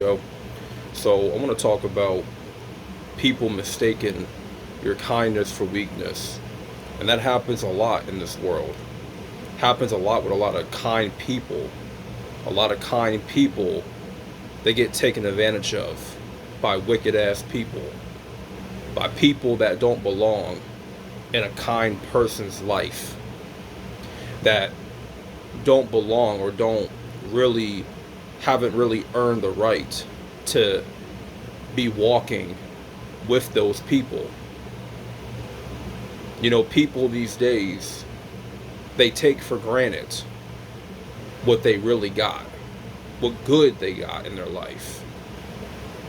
go. So I want to talk about people mistaking your kindness for weakness. And that happens a lot in this world. Happens a lot with a lot of kind people. A lot of kind people, they get taken advantage of by wicked ass people. By people that don't belong in a kind person's life. That don't belong or haven't really earned the right to be walking with those people. You know, people these days, they take for granted what they really got, what good they got in their life.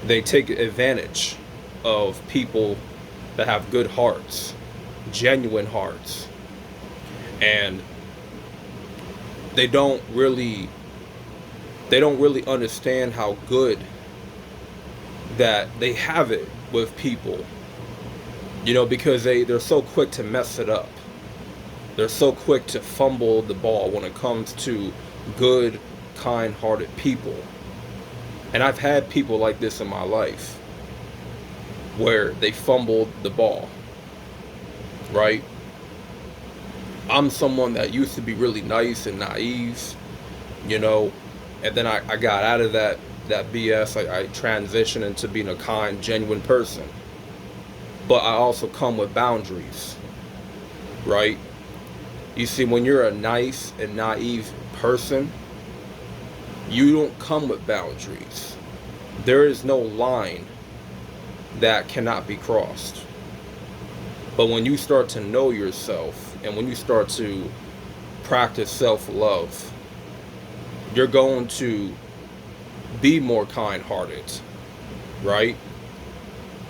They take advantage of people that have good hearts, genuine hearts, and they don't really understand how good that they have it with people, you know, because they're so quick to mess it up. They're so quick to fumble the ball when it comes to good, kind-hearted people. And I've had people like this in my life where they fumbled the ball, right? I'm someone that used to be really nice and naive, you know, and then I got out of that BS. I transitioned into being a kind, genuine person. But I also come with boundaries, right? You see, when you're a nice and naive person, you don't come with boundaries. There is no line that cannot be crossed. But when you start to know yourself and when you start to practice self-love, you're going to be more kind-hearted, right?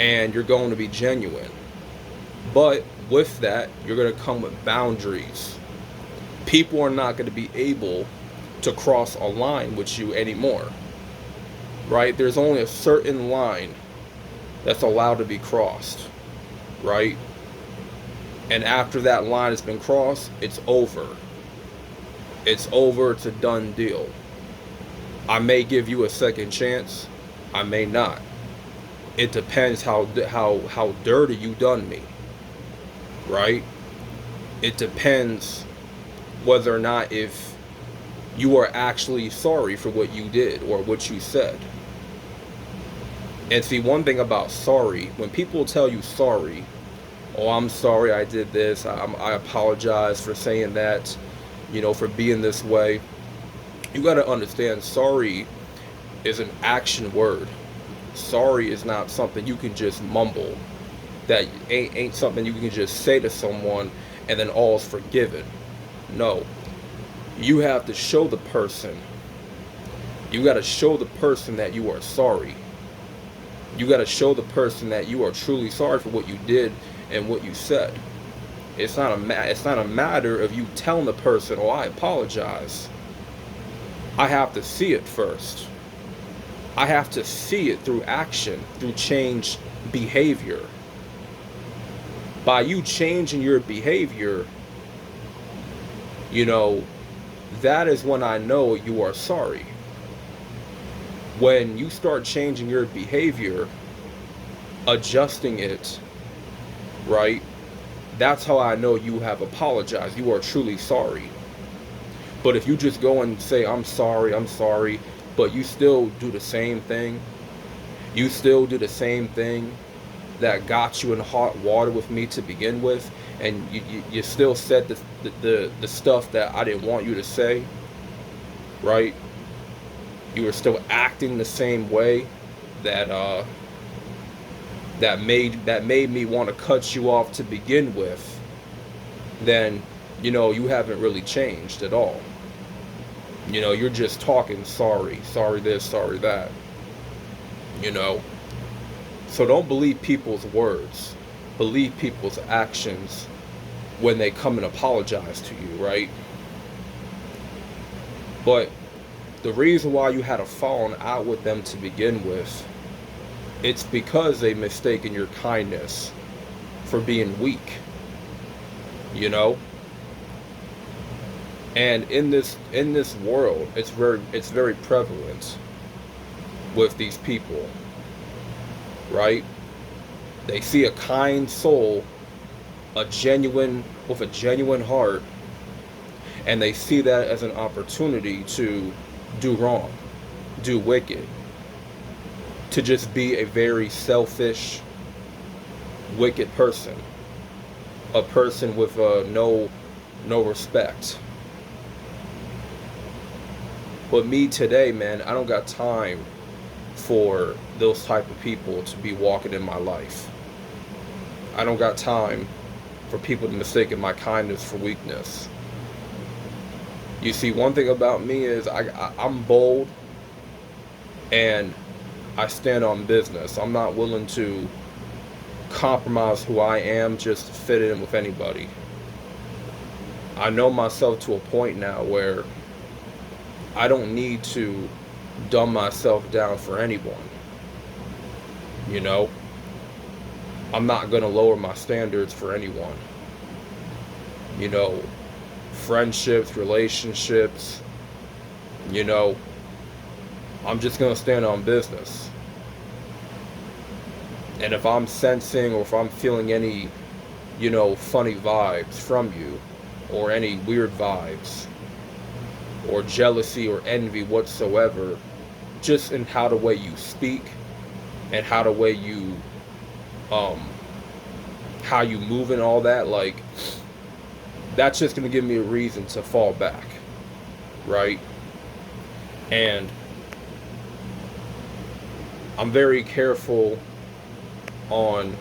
And you're going to be genuine. But with that, you're going to come with boundaries. People are not going to be able to cross a line with you anymore, right? There's only a certain line that's allowed to be crossed, right? And after that line has been crossed, it's over. It's over. It's a done deal. I may give you a second chance. I may not. It depends how dirty you done me, right? It depends whether or not if you are actually sorry for what you did or what you said. And see, one thing about sorry, when people tell you sorry, oh, I'm sorry I did this, I apologize for saying that, you know, for being this way. You got to understand, sorry is an action word. Sorry is not something you can just mumble. That ain't something you can just say to someone and then all's forgiven. No. You have to show the person. You got to show the person that you are sorry. You got to show the person that you are truly sorry for what you did and what you said. It's not a matter of you telling the person, "Oh, I apologize." I have to see it first. I have to see it through action, through changed behavior. By you changing your behavior, you know, that is when I know you are sorry. When you start changing your behavior, adjusting it, right? That's how I know you have apologized. You are truly sorry. But if you just go and say, I'm sorry, but you still do the same thing, that got you in hot water with me to begin with, and you still said the stuff that I didn't want you to say, right? You were still acting the same way that made me want to cut you off to begin with, then, you know, you haven't really changed at all. You know, you're just talking sorry this, sorry that, you know. So don't believe people's words. Believe people's actions when they come and apologize to you, right? But the reason why you had a falling out with them to begin with, it's because they mistaken your kindness for being weak, you know. And in this world, it's very prevalent with these people, right? They see a kind soul, with a genuine heart, and they see that as an opportunity to do wrong, do wicked, to just be a very selfish, wicked person, a person with no respect. But me today, man, I don't got time for those type of people to be walking in my life. I don't got time for people to mistake my kindness for weakness. You see, one thing about me is I'm bold and I stand on business. I'm not willing to compromise who I am just to fit in with anybody. I know myself to a point now where I don't need to dumb myself down for anyone. You know, I'm not going to lower my standards for anyone. You know, friendships, relationships, you know, I'm just going to stand on business. And if I'm sensing or if I'm feeling any, you know, funny vibes from you, or any weird vibes, or jealousy or envy whatsoever, just in how the way you speak and how the way you how you move and all that, like, that's just gonna give me a reason to fall back, right? And I'm very careful on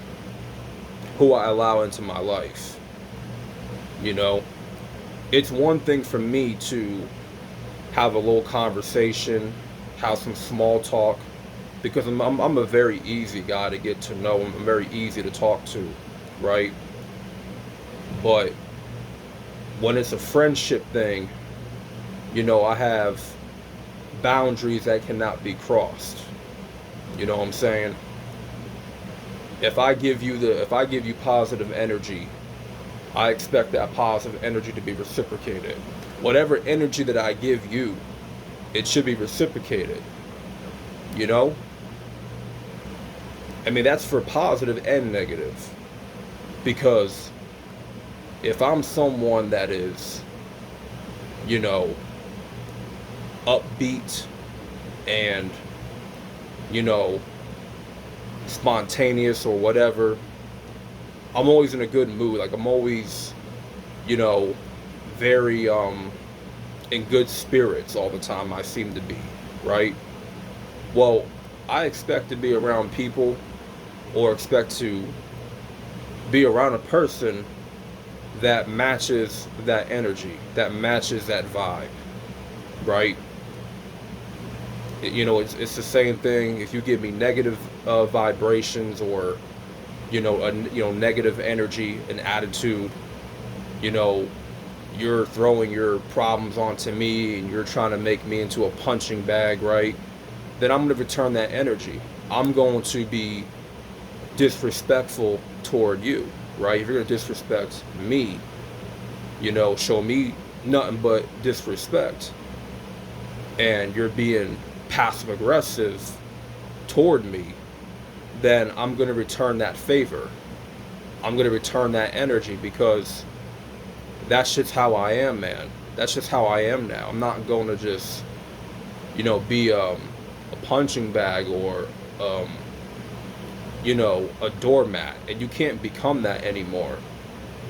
who I allow into my life. You know, it's one thing for me to have a little conversation, have some small talk, because I'm a very easy guy to get to know. I'm very easy to talk to, right? But when it's a friendship thing, you know, I have boundaries that cannot be crossed. You know what I'm saying? If I give you positive energy, I expect that positive energy to be reciprocated. Whatever energy that I give you, it should be reciprocated. You know? I mean, that's for positive and negative. Because if I'm someone that is, you know, upbeat and, you know, spontaneous or whatever, I'm always in a good mood. Like, I'm always, you know, very in good spirits all the time, I seem to be, right? Well, I expect to be around people, or expect to be around a person that matches that energy, that matches that vibe, right? You know, it's the same thing if you give me negative vibrations, or you know, negative energy and attitude. You know, you're throwing your problems onto me and you're trying to make me into a punching bag, right? Then I'm going to return that energy. I'm going to be disrespectful toward you, right? If you're going to disrespect me, you know, show me nothing but disrespect, and you're being passive aggressive toward me, then I'm going to return that favor. I'm going to return that energy, because that's just how I am, man. That's just how I am now. I'm not going to just, you know, be a punching bag, or you know, a doormat. And you can't become that anymore.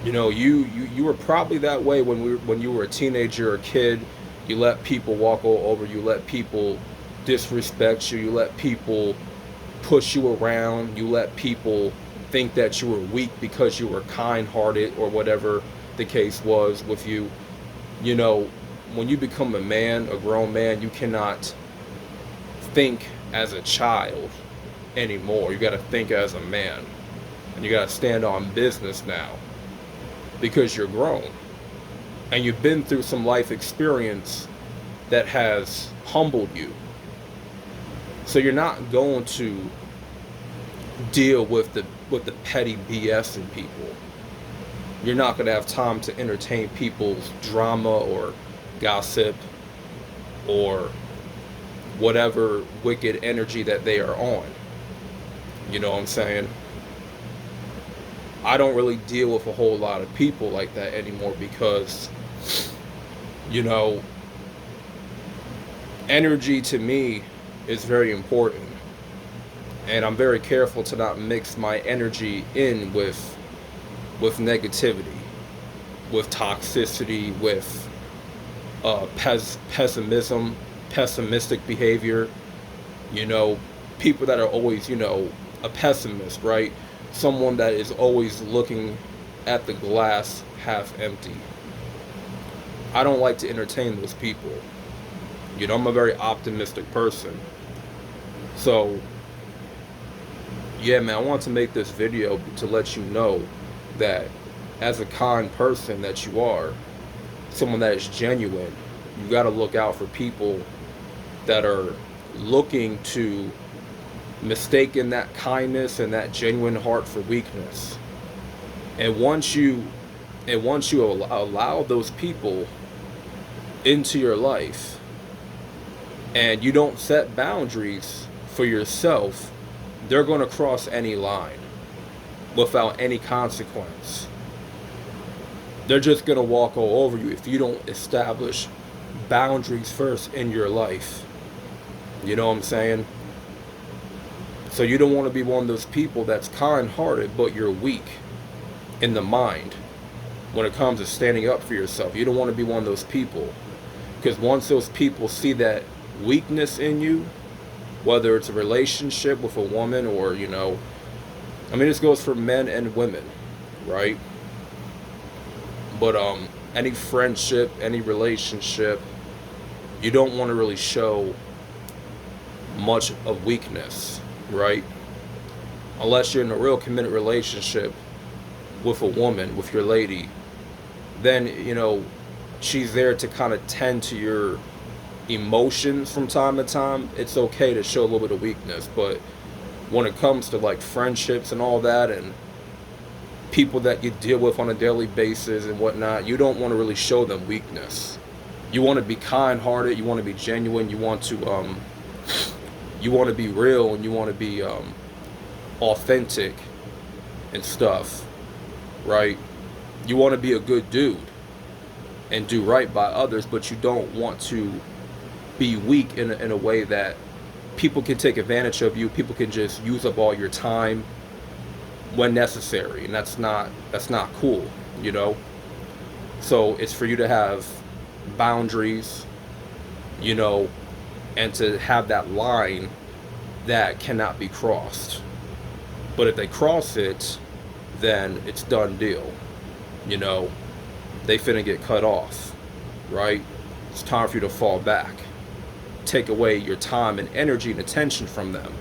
You know, you were probably that way when you were a teenager or a kid. You let people walk all over you, let people disrespect you, you let people push you around, you let people think that you were weak because you were kind-hearted, or whatever the case was with you. You know, when you become a man, a grown man, you cannot think as a child anymore. You got to think as a man, and you got to stand on business now, because you're grown and you've been through some life experience that has humbled you. So you're not going to deal with the petty BS in people. You're not going to have time to entertain people's drama or gossip, or whatever wicked energy that they are on. You know what I'm saying? I don't really deal with a whole lot of people like that anymore because, you know, energy to me is very important. And I'm very careful to not mix my energy in with negativity, with toxicity, with pessimism, pessimistic behavior. You know, people that are always, a pessimist, right? Someone that is always looking at the glass half empty. I don't like to entertain those people. I'm a very optimistic person. So, yeah, man, I want to make this video to let you know that as a kind person that you are, someone that is genuine, you got to look out for people that are looking to mistaken that kindness and that genuine heart for weakness. And once you allow those people into your life and you don't set boundaries for yourself, they're going to cross any line without any consequence. They're just going to walk all over you if you don't establish boundaries first in your life. You know what I'm saying? So you don't want to be one of those people that's kind-hearted, but you're weak in the mind when it comes to standing up for yourself. You don't want to be one of those people. Because once those people see that weakness in you, whether it's a relationship with a woman or, this goes for men and women, right? But any friendship, any relationship, you don't want to really show much of weakness, right? Unless you're in a real committed relationship with a woman, with your lady, then, she's there to kind of tend to your emotions from time to time. It's okay to show a little bit of weakness, but when it comes to like friendships and all that and people that you deal with on a daily basis and whatnot, you don't want to really show them weakness. You want to be kind-hearted, you want to be genuine, you want to be real, and you want to be authentic and stuff, right? You want to be a good dude and do right by others, but you don't want to be weak in a way that people can take advantage of you. People can just use up all your time when necessary, and that's not cool, So it's for you to have boundaries, and to have that line that cannot be crossed. But if they cross it, then it's done deal. They finna get cut off, right? It's time for you to fall back. Take away your time and energy and attention from them.